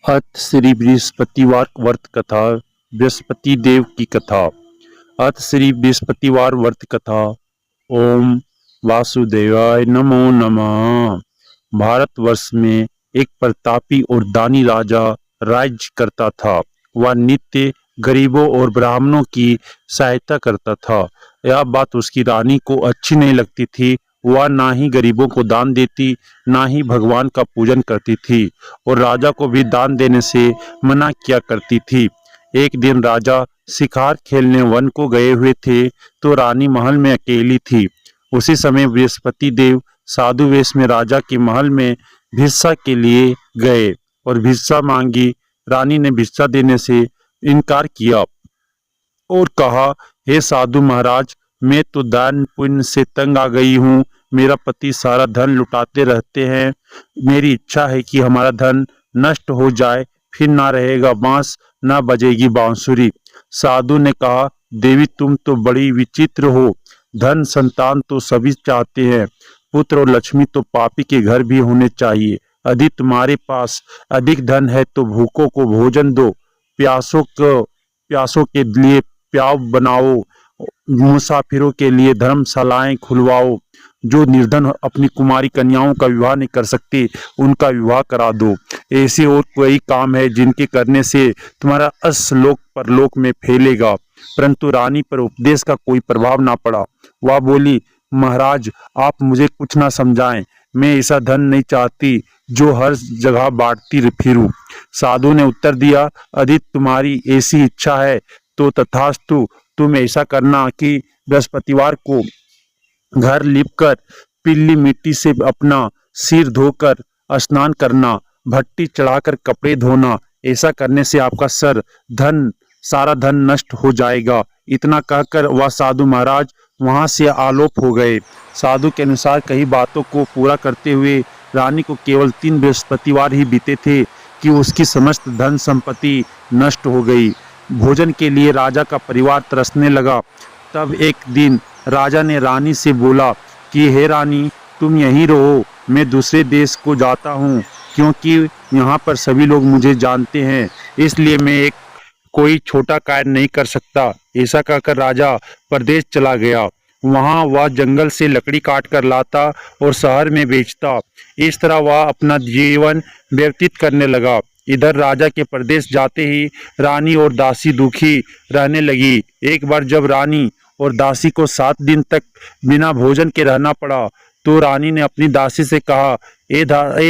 अथ श्री बृहस्पतिवार व्रत कथा। बृहस्पति देव की कथा। अथ श्री बृहस्पतिवार व्रत कथा। ओम वासुदेवाय नमो नमः। भारतवर्ष में एक प्रतापी और दानी राजा राज्य करता था। वह नित्य गरीबों और ब्राह्मणों की सहायता करता था। यह बात उसकी रानी को अच्छी नहीं लगती थी। वह ना ही गरीबों को दान देती, ना ही भगवान का पूजन करती थी और राजा को भी दान देने से मना किया करती थी। एक दिन राजा शिकार खेलने वन को गए हुए थे तो रानी महल में अकेली थी। उसी समय बृहस्पति देव साधु वेश में राजा के महल में भिक्षा के लिए गए और भिक्षा मांगी। रानी ने भिक्षा देने से इनकार किया और कहा, हे साधु महाराज, मैं तो दान पुण्य से तंग आ गई हूँ। मेरा पति सारा धन लुटाते रहते हैं। मेरी इच्छा है कि हमारा धन नष्ट हो जाए, फिर ना रहेगा बांस, ना बजेगी बांसुरी। साधु ने कहा, देवी तुम तो बड़ी विचित्र हो। धन संतान तो सभी चाहते हैं, पुत्र और लक्ष्मी तो पापी के घर भी होने चाहिए। यदि तुम्हारे पास अधिक धन है तो भूखों को भोजन दो, प्यासों के लिए प्याव बनाओ, मुसाफिरों के लिए धर्मशालाएं खुलवाओ। जो निर्धन अपनी कुमारी कन्याओं का विवाह नहीं कर सकते, उनका विवाह करा दो। ऐसे और कई काम है जिनके करने से तुम्हारा असलोक परलोक में फैलेगा। परंतु रानी पर उपदेश का कोई प्रभाव ना पड़ा। वह बोली, महाराज आप मुझे कुछ ना समझाएं। मैं ऐसा धन नहीं चाहती जो हर जगह बांटती फिरूं। साधु ने उत्तर दिया, यदि तुम्हारी ऐसी इच्छा है तो तथास्तु। तुम ऐसा करना कि बृहस्पतिवार को घर लिपकर पीली मिट्टी से अपना सिर धोकर स्नान करना, भट्टी चढ़ाकर कपड़े धोना। ऐसा करने से आपका सारा धन नष्ट हो जाएगा। इतना कहकर वह साधु महाराज वहां से आलोप हो गए। साधु के अनुसार कई बातों को पूरा करते हुए रानी को केवल 3 बृहस्पतिवार ही बीते थे कि उसकी समस्त धन संपत्ति नष्ट हो गई। भोजन के लिए राजा का परिवार तरसने लगा। तब एक दिन राजा ने रानी से बोला कि हे रानी, तुम यहीं रहो, मैं दूसरे देश को जाता हूँ, क्योंकि यहाँ पर सभी लोग मुझे जानते हैं, इसलिए मैं एक कोई छोटा कार्य नहीं कर सकता। ऐसा कहकर राजा परदेश चला गया। वहाँ वह जंगल से लकड़ी काट कर लाता और शहर में बेचता। इस तरह वह अपना जीवन व्यतीत करने लगा। इधर राजा के प्रदेश जाते ही रानी और दासी दुखी रहने लगी। एक बार जब रानी और दासी को 7 दिन तक बिना भोजन के रहना पड़ा तो रानी ने अपनी दासी से कहा, ए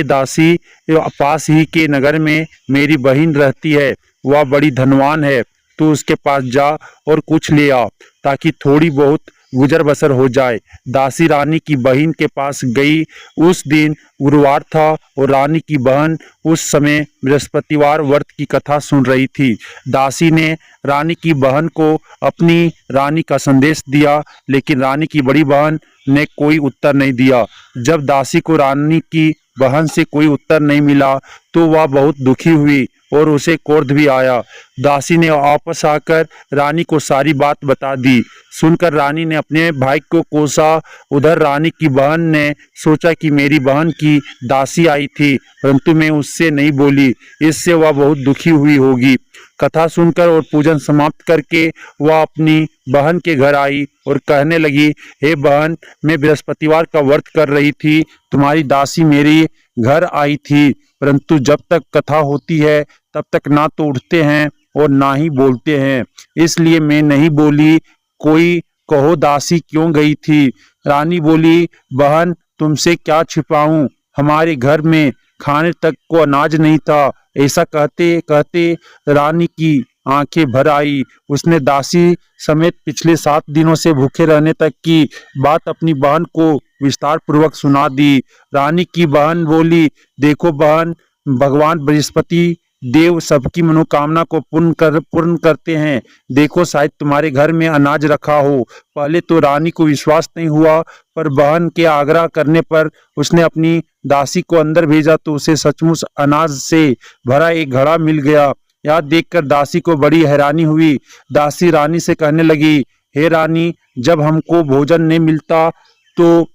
दासी, पास ही के नगर में मेरी बहन रहती है, वह बड़ी धनवान है। तू उसके पास जा और कुछ ले आ ताकि थोड़ी बहुत गुजर बसर हो जाए। दासी रानी की बहन के पास गई। उस दिन गुरुवार था और रानी की बहन उस समय बृहस्पतिवार व्रत की कथा सुन रही थी। दासी ने रानी की बहन को अपनी रानी का संदेश दिया, लेकिन रानी की बड़ी बहन ने कोई उत्तर नहीं दिया। जब दासी को रानी की बहन से कोई उत्तर नहीं मिला तो वह बहुत दुखी हुई और उसे क्रोध भी आया। दासी ने वापस आकर रानी को सारी बात बता दी। सुनकर रानी ने अपने भाई को कोसा। उधर रानी की बहन ने सोचा कि मेरी बहन की दासी आई थी, परंतु मैं उससे नहीं बोली, इससे वह बहुत दुखी हुई होगी। कथा सुनकर और पूजन समाप्त करके वह अपनी बहन के घर आई और कहने लगी, हे बहन, मैं बृहस्पतिवार का व्रत कर रही थी, तुम्हारी दासी मेरे घर आई थी, परंतु जब तक कथा होती है तब तक ना तो उठते हैं और ना ही बोलते हैं, इसलिए मैं नहीं बोली। कोई कहो दासी क्यों गई थी? रानी बोली, बहन तुमसे क्या छिपाऊं, हमारे घर में खाने तक को अनाज नहीं था। ऐसा कहते कहते रानी की आंखें भर आई। उसने दासी समेत पिछले 7 दिनों से भूखे रहने तक की बात अपनी बहन को विस्तार पूर्वक सुना दी। रानी की बहन बोली, देखो बहन, भगवान बृहस्पति देव सबकी मनोकामना को पूर्ण करते हैं। देखो शायद तुम्हारे घर में अनाज रखा हो। पहले तो रानी को विश्वास नहीं हुआ, पर बहन के आग्रह करने पर उसने अपनी दासी को अंदर भेजा तो उसे सचमुच अनाज से भरा एक घड़ा मिल गया। यह देखकर दासी को बड़ी हैरानी हुई। दासी रानी से कहने लगी, हे रानी, जब हमको भोजन नहीं मिलता तो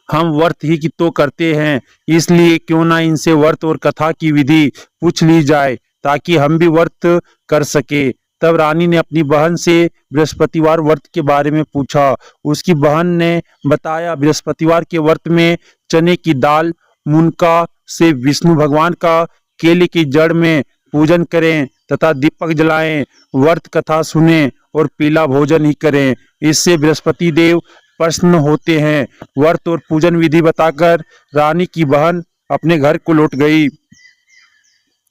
हम व्रत ही की तो करते हैं, इसलिए क्यों ना इनसे व्रत और कथा की विधि पूछ ली जाए ताकि हम भी व्रत कर सके। तब रानी ने अपनी बहन से बृहस्पतिवार व्रत के बारे में पूछा। उसकी बहन ने बताया, बृहस्पतिवार के व्रत में चने की दाल, मुनका से विष्णु भगवान का केले की जड़ में पूजन करें तथा दीपक जलाएं, व्रत कथा सुनें और पीला भोजन ही करें। इससे बृहस्पति देव प्रसन्न होते हैं। व्रत और पूजन विधि बताकर रानी की बहन अपने घर को लौट गई।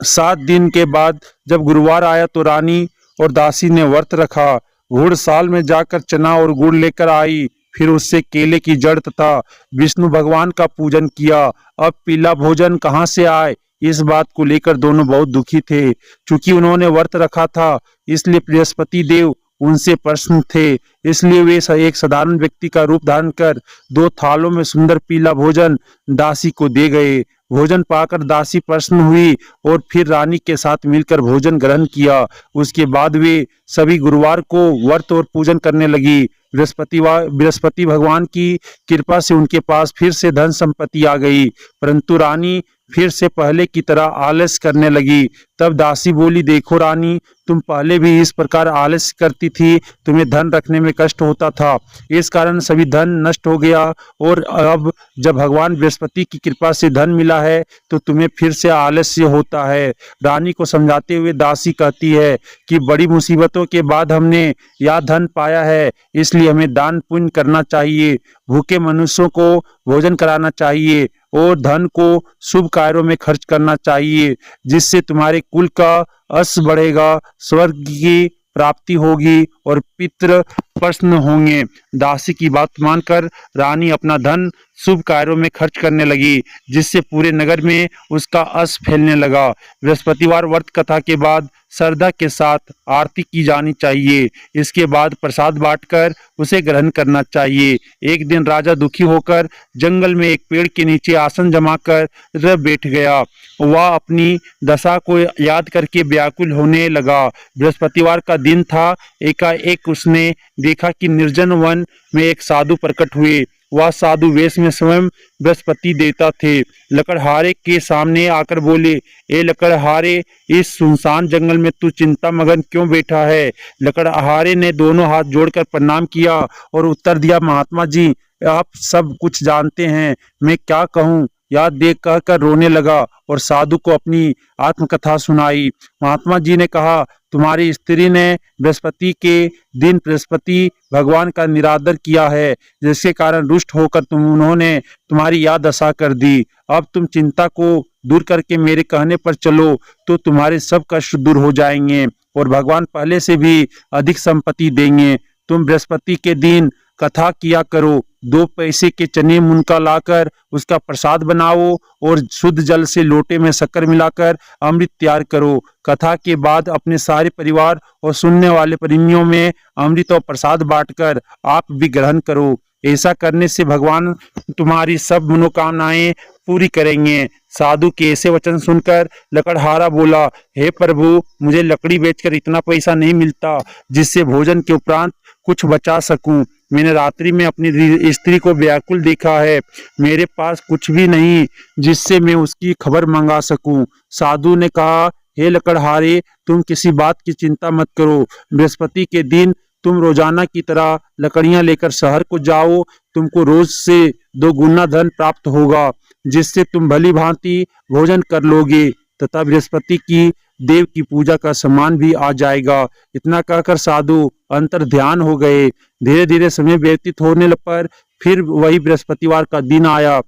7 दिन के बाद जब गुरुवार आया तो रानी और दासी ने व्रत रखा। घुड़साल में जाकर चना और गुड़ लेकर आई, फिर उससे केले की जड़ तथा विष्णु भगवान का पूजन किया। अब पीला भोजन कहाँ से आए, इस बात को लेकर दोनों बहुत दुखी थे। चूंकि उन्होंने व्रत रखा था, इसलिए बृहस्पति देव उनसे प्रसन्न थे। इसलिए वे एक साधारण व्यक्ति का रूप धारण कर 2 थालों में सुंदर पीला भोजन दासी को दे गए। भोजन पाकर दासी प्रसन्न हुई और फिर रानी के साथ मिलकर भोजन ग्रहण किया। उसके बाद वे सभी गुरुवार को व्रत और पूजन करने लगी। बृहस्पति भगवान की कृपा से उनके पास फिर से धन संपत्ति आ गई, परंतु रानी फिर से पहले की तरह आलस्य करने लगी। तब दासी बोली, देखो रानी, तुम पहले भी इस प्रकार आलस्य करती थी, तुम्हें धन रखने में कष्ट होता था, इस कारण सभी धन नष्ट हो गया, और अब जब भगवान बृहस्पति की कृपा से धन मिला है तो तुम्हें फिर से आलस्य होता है। रानी को समझाते हुए दासी कहती है कि बड़ी मुसीबतों के बाद हमने यह धन पाया है, इसलिए हमें दान पुण्य करना चाहिए, भूखे मनुष्यों को भोजन कराना चाहिए और धन को शुभ कार्यों में खर्च करना चाहिए, जिससे तुम्हारे कुल का यश बढ़ेगा, स्वर्ग की प्राप्ति होगी और पितृ प्रसन्न होंगे। दासी की बात मानकर रानी अपना धन शुभ कार्यों में खर्च करने लगी, जिससे पूरे नगर में उसका यश फैलने लगा। बृहस्पतिवार व्रत कथा के बाद श्रद्धा के साथ आरती की जानी चाहिए। इसके बाद प्रसाद बांटकर उसे ग्रहण करना चाहिए। एक दिन राजा दुखी होकर जंगल में एक पेड़ के नीचे आसन जमाकर बैठ गया। वह अपनी दशा को याद करके व्याकुल होने लगा। बृहस्पतिवार का दिन था। एकाएक उसने देखा कि निर्जन वन में एक साधु प्रकट हुए। वह साधु वेश में स्वयं बृहस्पति देवता थे। लकड़हारे के सामने आकर बोले, ए लकड़हारे, इस सुनसान जंगल में तू चिंता मगन क्यों बैठा है? लकड़हारे ने दोनों हाथ जोड़कर प्रणाम किया और उत्तर दिया, महात्मा जी, आप सब कुछ जानते हैं, मैं क्या कहूँ? यह देख कहकर रोने लगा और साधु को अपनी आत्मकथा सुनाई। महात्मा जी ने कहा, तुम्हारी स्त्री ने बृहस्पति के दिन बृहस्पति भगवान का निरादर किया है, जिसके कारण रुष्ट होकर उन्होंने तुम्हारी यह दशा कर दी। अब तुम चिंता को दूर करके मेरे कहने पर चलो तो तुम्हारे सब कष्ट दूर हो जाएंगे और भगवान पहले से भी अधिक संपत्ति देंगे। तुम बृहस्पति के दिन कथा किया करो। 2 पैसे के चने मुनका लाकर उसका प्रसाद बनाओ और शुद्ध जल से लोटे में शक्कर मिलाकर अमृत तैयार करो। कथा के बाद अपने सारे परिवार और सुनने वाले प्रेमियों में अमृत और प्रसाद बांटकर आप भी ग्रहण करो। ऐसा करने से भगवान तुम्हारी सब मनोकामनाएं पूरी करेंगे। साधु के ऐसे वचन सुनकर लकड़हारा बोला, हे प्रभु, मुझे लकड़ी बेचकर इतना पैसा नहीं मिलता जिससे भोजन के उपरांत कुछ बचा सकूं। मैंने रात्रि में अपनी स्त्री को व्याकुल देखा है, मेरे पास कुछ भी नहीं जिससे मैं उसकी खबर मंगा सकूं। साधु ने कहा, हे लकड़हारे, तुम किसी बात की चिंता मत करो। बृहस्पति के दिन तुम रोजाना की तरह लकड़ियां लेकर शहर को जाओ। तुमको रोज से 2 गुना धन प्राप्त होगा, जिससे तुम भली भांति भोजन कर लोगे तथा बृहस्पति की देव की पूजा का सम्मान भी आ जाएगा। इतना कहकर साधु अंतर ध्यान हो गए। धीरे धीरे समय व्यतीत होने पर फिर वही बृहस्पतिवार का दिन आया।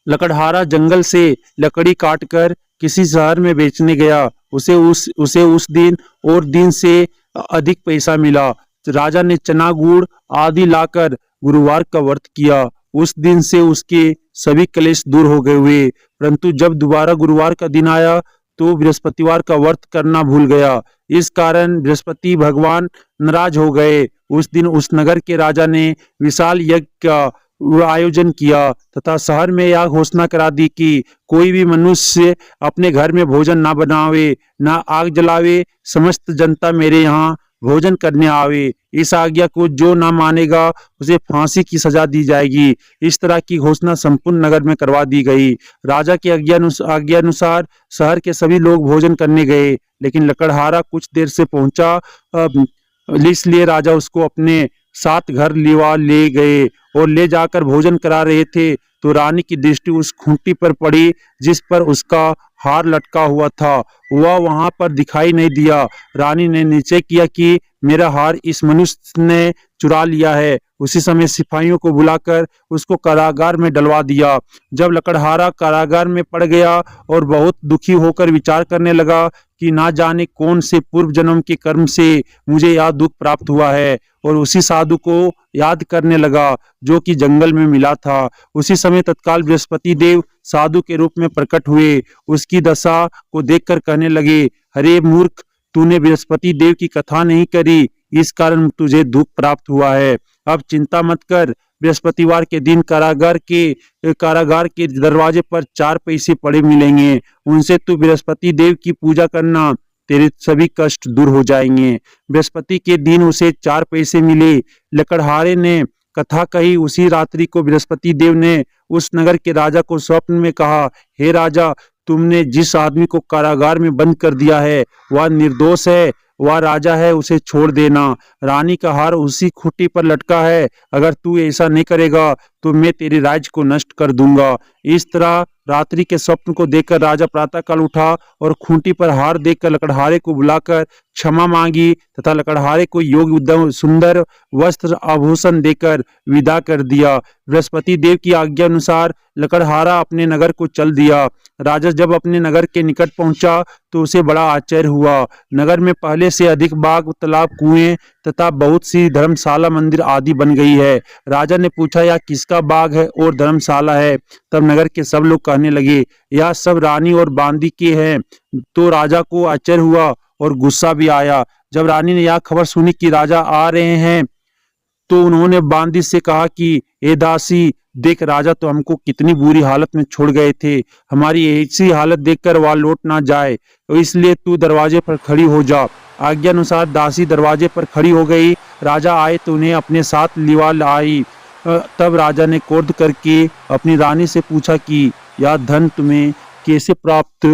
लकड़हारा जंगल से लकड़ी काटकर किसी शहर में बेचने गया। उसे उस दिन और दिन से अधिक पैसा मिला। राजा ने चना गुड़ आदि लाकर गुरुवार का व्रत किया। उस दिन से उसके सभी क्लेश दूर हो गए हुए। परंतु जब दोबारा गुरुवार का दिन आया तो बृहस्पतिवार का व्रत करना भूल गया। इस कारण बृहस्पति भगवान नाराज हो गए। उस दिन उस नगर के राजा ने विशाल यज्ञ का आयोजन किया तथा शहर में यह घोषणा करा दी कि कोई भी मनुष्य अपने घर में भोजन ना बनावे, ना आग जलावे। समस्त जनता मेरे यहाँ भोजन करने आवे। इस आज्ञा को जो ना मानेगा उसे फांसी की सजा दी जाएगी। इस तरह की घोषणा संपूर्ण नगर में करवा दी गई। राजा की आज्ञा अनुसार शहर के सभी लोग भोजन करने गए, लेकिन लकड़हारा कुछ देर से पहुंचा, इसलिए राजा उसको अपने साथ घर ले गए और ले जाकर भोजन करा रहे थे तो रानी की दृष्टि उस खूंटी पर पड़ी जिस पर उसका हार लटका हुआ था। वह वहां पर दिखाई नहीं दिया। रानी ने निश्चय किया कि मेरा हार इस मनुष्य ने चुरा लिया है। उसी समय सिपाहियों को बुलाकर उसको कारागार में डलवा दिया। जब लकड़हारा कारागार में पड़ गया और बहुत दुखी होकर विचार करने लगा कि ना जाने कौन से पूर्व जन्म के कर्म से मुझे यह दुख प्राप्त हुआ है, और उसी साधु को याद करने लगा जो कि जंगल में मिला था। उसी समय तत्काल बृहस्पति देव साधु के रूप में प्रकट हुए। उसकी दशा को देखकर कहने लगे, अरे मूर्ख, तूने बृहस्पति देव की कथा नहीं करी, इस कारण तुझे दुख प्राप्त हुआ है। अब चिंता मत कर। बृहस्पतिवार के दिन कारागार के दरवाजे पर 4 पैसे पड़े मिलेंगे। उनसे तू बृहस्पति देव की पूजा करना, तेरे सभी कष्ट दूर हो जाएंगे। बृहस्पति के दिन उसे 4 पैसे मिले। लकड़हारे ने कथा कही। उसी रात्रि को बृहस्पति देव ने उस नगर के राजा को स्वप्न में कहा, हे राजा, तुमने जिस आदमी को कारागार में बंद कर दिया है वह निर्दोष है, वह राजा है, उसे छोड़ देना। रानी का हार उसी खूंटी पर लटका है। अगर तू ऐसा नहीं करेगा तो मैं तेरे राज्य को नष्ट कर दूंगा। इस तरह रात्रि के स्वप्न को देखकर राजा प्रातःकाल उठा और खूंटी पर हार देखकर लकड़हारे को बुलाकर क्षमा मांगी तथा लकड़हारे को योग्य सुंदर वस्त्र आभूषण देकर विदा कर दिया। बृहस्पति देव की आज्ञा अनुसार लकड़हारा अपने नगर को चल दिया। राजा जब अपने नगर के निकट पहुंचा तो उसे बड़ा आश्चर्य हुआ। नगर में पहले से अधिक बाग, तालाब, कुएं तथा बहुत सी धर्मशाला, मंदिर आदि बन गई है। राजा ने पूछा, यह किसका बाग है और धर्मशाला है? तब नगर के सब लोग कहने लगे, यह सब रानी और बांदी के हैं। तो राजा को आश्चर्य हुआ और गुस्सा भी आया। जब रानी ने यह खबर सुनी कि राजा आ रहे हैं तो उन्होंने बांदी से कहा कि ए दासी, देख, राजा तो हमको कितनी बुरी हालत में छोड़ गए थे। हमारी ऐसी हालत देखकर वह लौट ना जाए, तो इसलिए तू दरवाजे पर खड़ी हो जा। आज्ञा अनुसार दासी दरवाजे पर खड़ी हो गई। राजा आए तो उन्हें अपने साथ लिवा लाई। तब राजा ने क्रोध करके अपनी रानी से पूछा कि यह धन तुम्हें कैसे प्राप्त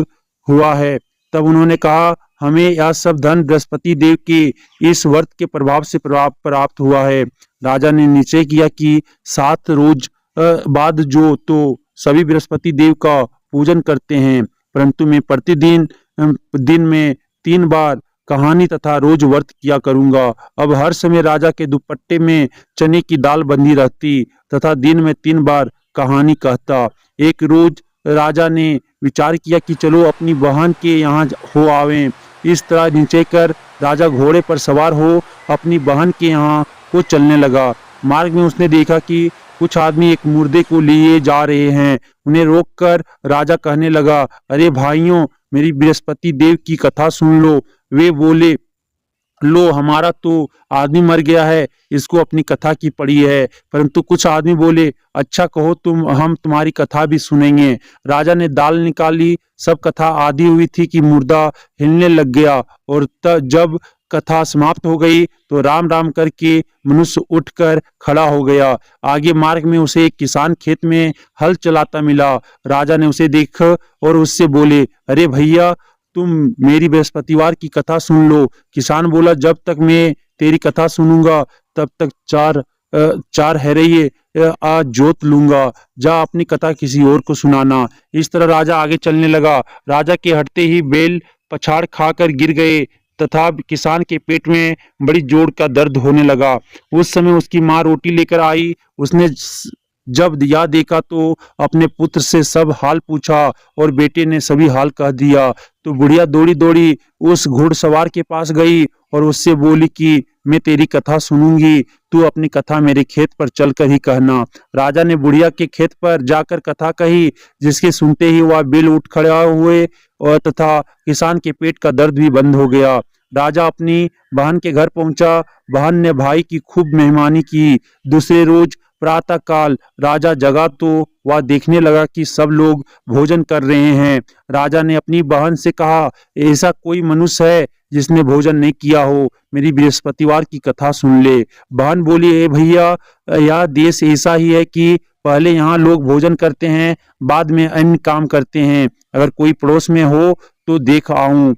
हुआ है? तब उन्होंने कहा, हमें यह सब धन बृहस्पति देव के इस व्रत के प्रभाव से प्राप्त हुआ है। राजा ने निश्चय किया कि 7 रोज बाद जो तो सभी बृहस्पति देव का पूजन करते हैं, परंतु मैं प्रतिदिन दिन में 3 बार कहानी तथा रोज व्रत किया करूंगा। अब हर समय राजा के दुपट्टे में चने की दाल बंधी रहती तथा दिन में 3 बार कहानी कहता। एक रोज राजा ने विचार किया कि चलो अपनी बहन के यहाँ हो आवें। इस तरह निश्चय कर राजा घोड़े पर सवार हो अपनी बहन के यहाँ को चलने लगा। मार्ग में उसने देखा कि कुछ आदमी एक मुर्दे को लिए जा रहे हैं। उन्हें रोककर राजा कहने लगा, अरे भाइयों, मेरी बृहस्पति देव की कथा सुन लो। वे बोले, लो, हमारा तो आदमी मर गया है, इसको अपनी कथा की पड़ी है। परंतु कुछ आदमी बोले, अच्छा कहो तुम, हम तुम्हारी कथा भी सुनेंगे। राजा ने दाल निकाली। सब कथा आधी हुई थी कि मुर्दा हिलने लग गया, और जब कथा समाप्त हो गई तो राम राम करके मनुष्य उठकर खड़ा हो गया। आगे मार्ग में उसे एक किसान खेत में हल चलाता मिला। राजा ने उसे देखा और उससे बोले, अरे भैया, तुम मेरी बृहस्पतिवार की कथा सुन लो। किसान बोला, जब तक मैं तेरी कथा सुनूंगा तब तक 4 हरैये आज जोत लूंगा। जा अपनी कथा किसी और को सुनाना। इस तरह राजा आगे चलने लगा। राजा के हटते ही बैल पछाड़ खाकर गिर गए तथा किसान के पेट में बड़ी जोर का दर्द होने लगा। उस समय उसकी माँ रोटी लेकर आई। उसने जब यह देखा तो अपने पुत्र से सब हाल पूछा और बेटे ने सभी हाल कह दिया। तो बुढ़िया दौड़ी दौड़ी उस घुड़सवार के पास गई और उससे बोली कि मैं तेरी कथा सुनूंगी, तू अपनी कथा मेरे खेत पर चलकर ही कहना। राजा ने बुढ़िया के खेत पर जाकर कथा कही, जिसके सुनते ही वह बैल उठ खड़ा हुए और तथा किसान के पेट का दर्द भी बंद हो गया। राजा अपनी बहन के घर पहुंचा। बहन ने भाई की खूब मेहमानी की। दूसरे रोज प्रातः काल राजा जगा तो वह देखने लगा कि सब लोग भोजन कर रहे हैं। राजा ने अपनी बहन से कहा, ऐसा कोई मनुष्य है जिसने भोजन नहीं किया हो, मेरी बृहस्पतिवार की कथा सुन ले। बहन बोली, ए भैया, यह देश ऐसा ही है कि पहले यहाँ लोग भोजन करते हैं, बाद में अन्य काम करते हैं। अगर कोई पड़ोस में हो तो देख आऊं।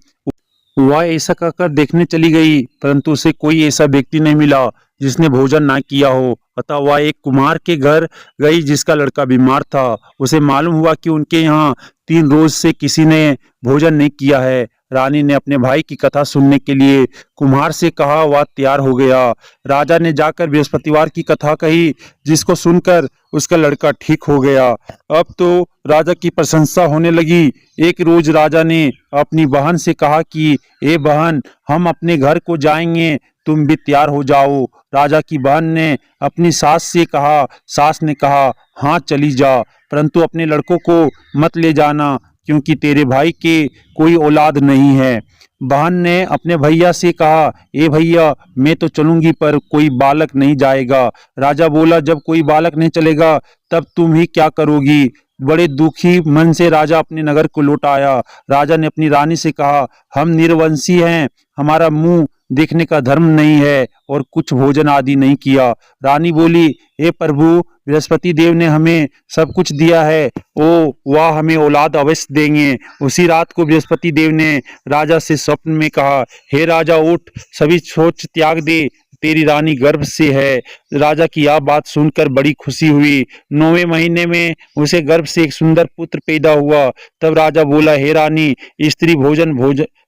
वह ऐसा कहकर देखने चली गई, परंतु उसे कोई ऐसा व्यक्ति नहीं मिला जिसने भोजन ना किया हो। अतः वह एक कुम्हार के घर गई जिसका लड़का बीमार था। उसे मालूम हुआ कि उनके यहाँ 3 रोज से किसी ने भोजन नहीं किया है। रानी ने अपने भाई की कथा सुनने के लिए कुम्हार से कहा। वह तैयार हो गया। राजा ने जाकर बृहस्पतिवार की कथा कही, जिसको सुनकर उसका लड़का ठीक हो गया। अब तो राजा की प्रशंसा होने लगी। एक रोज राजा ने अपनी बहन से कहा कि ए बहन, हम अपने घर को जाएंगे, तुम भी तैयार हो जाओ। राजा की बहन ने अपनी सास से कहा। सास ने कहा, हाँ चली जा, परंतु अपने लड़कों को मत ले जाना, क्योंकि तेरे भाई के कोई औलाद नहीं है। बहन ने अपने भैया से कहा, ए भैया, मैं तो चलूंगी पर कोई बालक नहीं जाएगा। राजा बोला, जब कोई बालक नहीं चलेगा तब तुम ही क्या करोगी। बड़े दुखी मन से राजा अपने नगर को लौट आया। राजा ने अपनी रानी से कहा, हम निर्वंशी हैं, हमारा मुंह देखने का धर्म नहीं है और कुछ भोजन आदि नहीं किया। रानी बोली, हे प्रभु, बृहस्पति देव ने हमें सब कुछ दिया है, वह हमें औलाद अवश्य देंगे। उसी रात को बृहस्पति देव ने राजा से स्वप्न में कहा, हे राजा, उठ, सभी सोच त्याग दे, तेरी रानी गर्भ से है। राजा की यह बात सुनकर बड़ी खुशी हुई। 9वें महीने में उसे गर्भ से एक सुंदर पुत्र पैदा हुआ। तब राजा बोला, हे रानी, स्त्री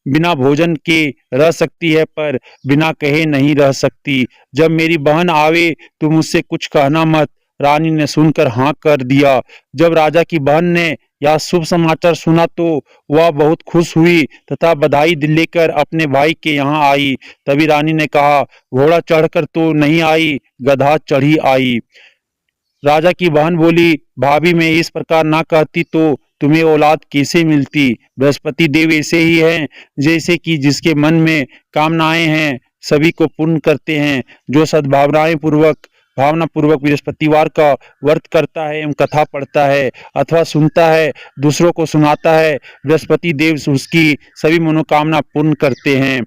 बिना भोजन के रह सकती है, पर बिना कहे नहीं रह सकती। जब मेरी बहन आवे तो मुझसे कुछ कहना मत। रानी ने सुनकर हाँ कर दिया। जब राजा की बहन ने यह शुभ समाचार सुना तो वह बहुत खुश हुई तथा बधाई लेकर अपने भाई के यहाँ आई। तभी रानी ने कहा, घोड़ा चढ़कर तो नहीं आई, गधा चढ़ी आई। राजा की बहन बोली, भाभी, मैं इस प्रकार ना कहती तो तुम्हें औलाद कैसे मिलती। बृहस्पति देव ऐसे ही हैं, जैसे कि जिसके मन में कामनाएं हैं सभी को पूर्ण करते हैं। जो भावना पूर्वक बृहस्पतिवार का व्रत करता है एवं कथा पढ़ता है अथवा सुनता है, दूसरों को सुनाता है, बृहस्पति देव उसकी सभी मनोकामना पूर्ण करते हैं।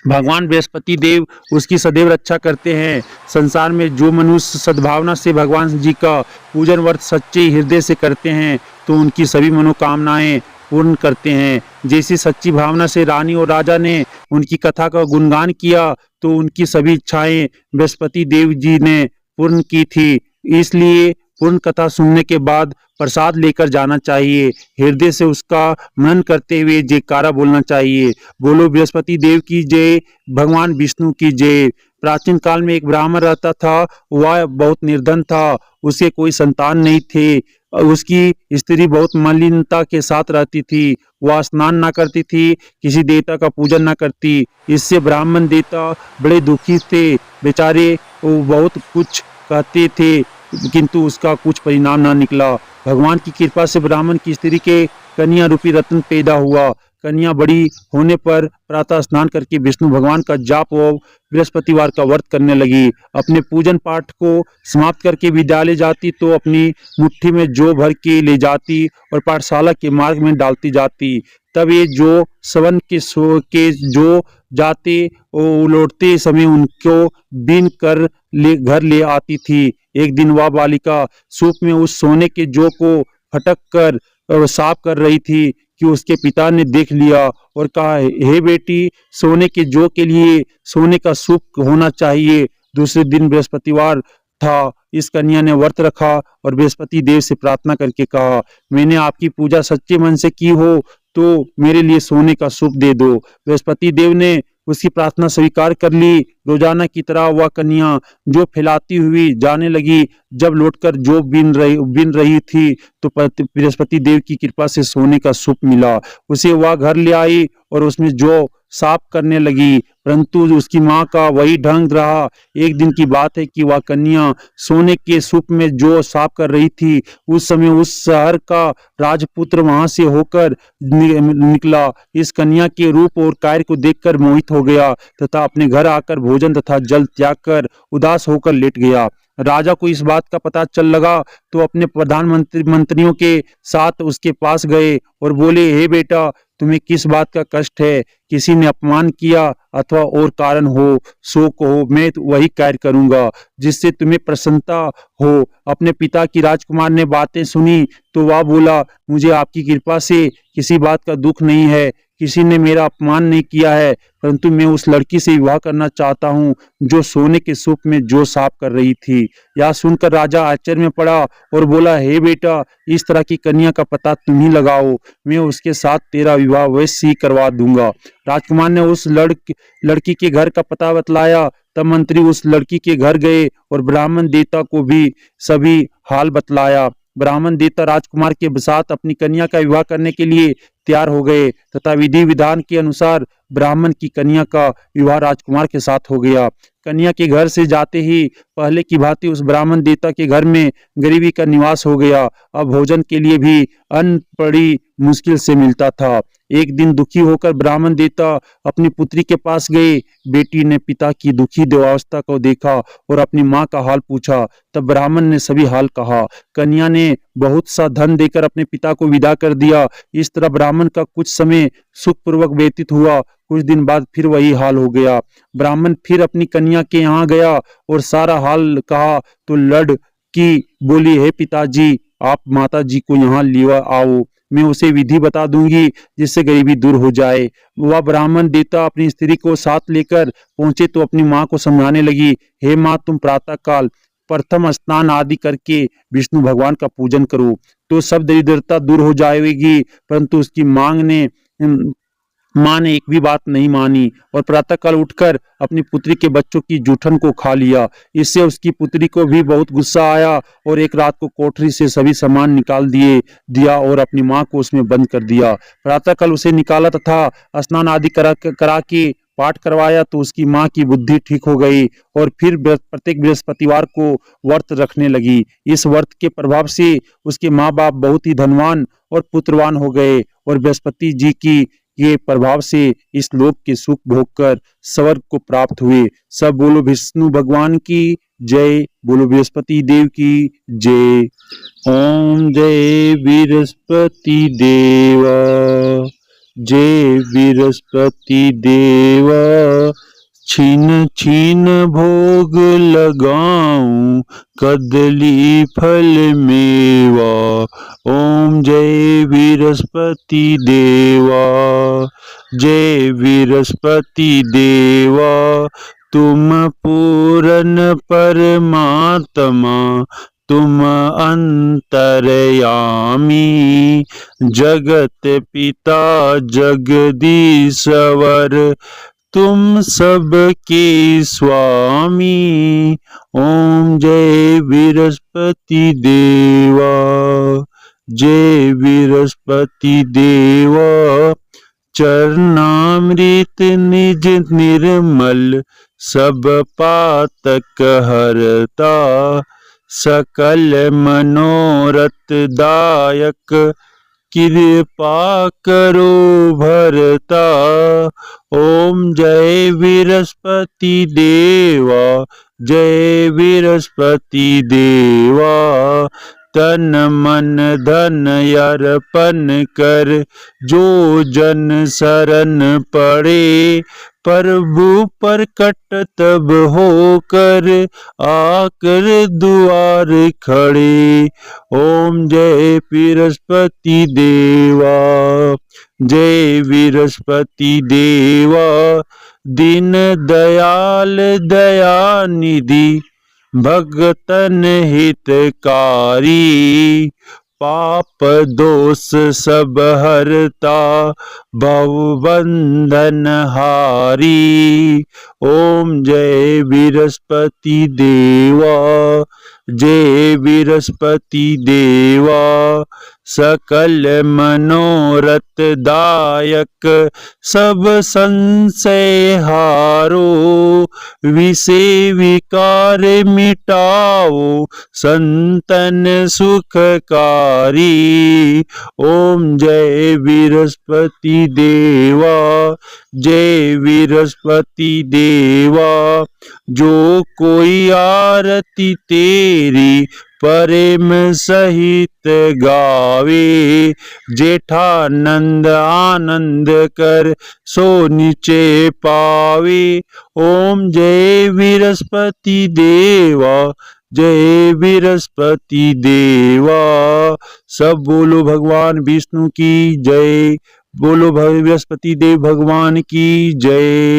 भगवान बृहस्पति देव उसकी सदैव रक्षा करते हैं। संसार में जो मनुष्य सद्भावना से भगवान जी का पूजन व्रत सच्चे हृदय से करते हैं तो उनकी सभी मनोकामनाएं पूर्ण करते हैं। जैसी सच्ची भावना से रानी और राजा ने उनकी कथा का गुणगान किया तो उनकी सभी इच्छाएं बृहस्पति देव जी ने पूर्ण की थी। इसलिए पूर्ण कथा सुनने के बाद प्रसाद लेकर जाना चाहिए। हृदय से उसका मनन करते हुए जयकारा बोलना चाहिए। बोलो बृहस्पति देव की जय, भगवान विष्णु की जय। प्राचीन काल में एक ब्राह्मण रहता था। वह बहुत निर्धन था, उसे कोई संतान नहीं थे। उसकी स्त्री बहुत मलिनता के साथ रहती थी। वह स्नान ना करती थी, किसी देवता का पूजन ना करती। इससे ब्राह्मण देवता बड़े दुखी थे। बेचारे वो बहुत कुछ कहते थे किंतु उसका कुछ परिणाम ना निकला। भगवान की कृपा से ब्राह्मण की स्त्री के कन्या रूपी रत्न पैदा हुआ। कन्या बड़ी होने पर प्रातः स्नान करके विष्णु भगवान का जाप व बृहस्पतिवार का व्रत करने लगी। अपने पूजन पाठ को समाप्त करके विद्यालय जाती तो अपनी मुट्ठी में जौ भर के ले जाती और पाठशाला के मार्ग में डालती जाती। तब ये जो सवन के जो जाते और लौटते समय उनको बीन कर घर ले आती थी। एक दिन वह बालिका सूप में उस सोने के जौ को फटक कर साफ कर रही थी कि उसके पिता ने देख लिया और कहा, हे बेटी, सोने के जौ के लिए सोने का सूप होना चाहिए। दूसरे दिन बृहस्पतिवार था। इस कन्या ने व्रत रखा और बृहस्पति देव से प्रार्थना करके कहा, मैंने आपकी पूजा सच्चे मन से की हो तो मेरे लिए सोने का सूप दे दो। बृहस्पति देव ने उसकी प्रार्थना स्वीकार कर ली। रोजाना की तरह वह कन्या जो फैलाती हुई जाने लगी। जब लौटकर जो बिन रही थी तो बृहस्पति देव की कृपा से सोने का सूप मिला। उसे वह घर ले आई और उसमें जो साफ करने लगी, परंतु उसकी माँ का वही ढंग रहा। एक दिन की बात है कि वह कन्या सोने के सूप में जो साफ कर रही थी, उस समय उस शहर का राजपुत्र वहां से होकर निकला। इस कन्या के रूप और कार्य को देखकर मोहित हो गया तथा अपने घर आकर भोजन तथा जल त्याग कर उदास होकर लेट गया। राजा को इस बात का पता चल लगा तो अपने मंत्रियों के साथ उसके पास गए और बोले, हे बेटा, तुम्हें किस बात का कष्ट है? किसी ने अपमान किया अथवा और कारण हो, सो कहो, मैं तो वही कार्य करूंगा जिससे तुम्हें प्रसन्नता हो। अपने पिता की राजकुमार ने बातें सुनी तो वह बोला, मुझे आपकी कृपा से किसी बात का दुख नहीं है, किसी ने मेरा अपमान नहीं किया है, परंतु मैं उस लड़की से विवाह करना चाहता हूँ जो सोने के सूप में जो साफ कर रही थी। यह सुनकर राजा आश्चर्य में पड़ा और बोला, हे बेटा, इस तरह की कन्या का पता तुम ही लगाओ, मैं उसके साथ तेरा विवाह वैसे ही करवा दूंगा। राजकुमार ने उस लड़की के घर का पता बतलाया। तब मंत्री उस लड़की के घर गए और ब्राह्मण देवता को भी सभी हाल बतलाया। ब्राह्मण देवता राजकुमार के साथ अपनी कन्या का विवाह करने के लिए तैयार हो गए तथा विधि विधान के अनुसार ब्राह्मण की कन्या का विवाह राजकुमार के साथ हो गया। कन्या के घर से जाते ही पहले की भांति उस ब्राह्मण देवता के घर में गरीबी का निवास हो गया। अब भोजन के लिए भी अन्न बड़ी मुश्किल से मिलता था। एक दिन दुखी होकर ब्राह्मण देवता अपनी पुत्री के पास गए। बेटी ने पिता की दुखी देहावस्था को देखा और अपनी माँ का हाल पूछा। तब ब्राह्मण ने सभी हाल कहा। कन्या ने बहुत सा धन देकर अपने पिता को विदा कर दिया। इस तरह ब्राह्मण का कुछ समय सुखपूर्वक व्यतीत हुआ। कुछ दिन बाद फिर वही हाल हो गया। ब्राह्मण फिर अपनी कन्या के यहाँ गया और सारा हाल कहा तो लड़की बोली, हे पिताजी, आप माता जी को यहाँ लिवा आओ, मैं उसे विधि बता दूंगी जिससे गरीबी दूर हो जाए। वह ब्राह्मण देवता अपनी स्त्री को साथ लेकर पहुंचे तो अपनी माँ को समझाने लगी, हे माँ, तुम प्रातः काल प्रथम स्नान आदि करके विष्णु भगवान का पूजन करो तो सब दरिद्रता दूर हो जाएगी। परंतु उसकी माँ ने एक भी बात नहीं मानी और प्रातःकाल उठकर अपनी पुत्री के बच्चों की जूठन को खा लिया। इससे उसकी पुत्री को भी बहुत गुस्सा आया और एक रात को कोठरी से सभी सामान निकाल दिया और अपनी माँ को उसमें बंद कर दिया। प्रातःकाल उसे निकाला तथा स्नान आदि करा के पाठ करवाया तो उसकी माँ की बुद्धि ठीक हो गई और फिर प्रत्येक बृहस्पतिवार को व्रत रखने लगी। इस व्रत के प्रभाव से उसके माँ बाप बहुत ही धनवान और पुत्रवान हो गए और बृहस्पति जी की के प्रभाव से इस लोक के सुख भोग कर स्वर्ग को प्राप्त हुए। सब बोलो विष्णु भगवान की जय, बोलो बृहस्पति देव की जय। ओम जय बृहस्पति देवा, जय बृहस्पति देवा, छीन छीन भोग लगाऊं कदली फल मेवा। ओम जय बृहस्पति देवा, जय बृहस्पति देवा, तुम पूर्ण परमात्मा, तुम अंतर्यामी, जगत पिता जगदीश्वर, तुम सबके स्वामी। ओम जय बृहस्पति देवा, जय बृहस्पति देवा, चरणामृत निज निर्मल, सब पातक हरता, सकल मनोरथ दायक, कृपा करो भरता। ओम जय बृहस्पति देवा, जय बृहस्पति देवा, तन मन धन अर्पण कर, जो जन शरण पड़े, प्रभु प्रकट तब होकर, आकर द्वार खड़े। ओम जय बृहस्पति देवा, जय बृहस्पति देवा, दीन दयाल दयानिधि, भगतन हितकारी, पाप दोष सब हरता, भव बंधन हारी। ओम जय बृहस्पति देवा, जय बृहस्पति देवा, सकल मनोरथ दायक, सब संशय हारो, विषय विकार मिटाओ, संतन सुखकारी। ओम जय बृहस्पति देवा, जय बृहस्पति देवा। जो कोई आरती तेरी प्रेम सहित गावे, जेठानंद आनंद कर सो नीचे पावे। ओम जय बृहस्पति देवा, जय बृहस्पति देवा। सब बोलो भगवान विष्णु की जय, बोलो बृहस्पति देव भगवान की जय।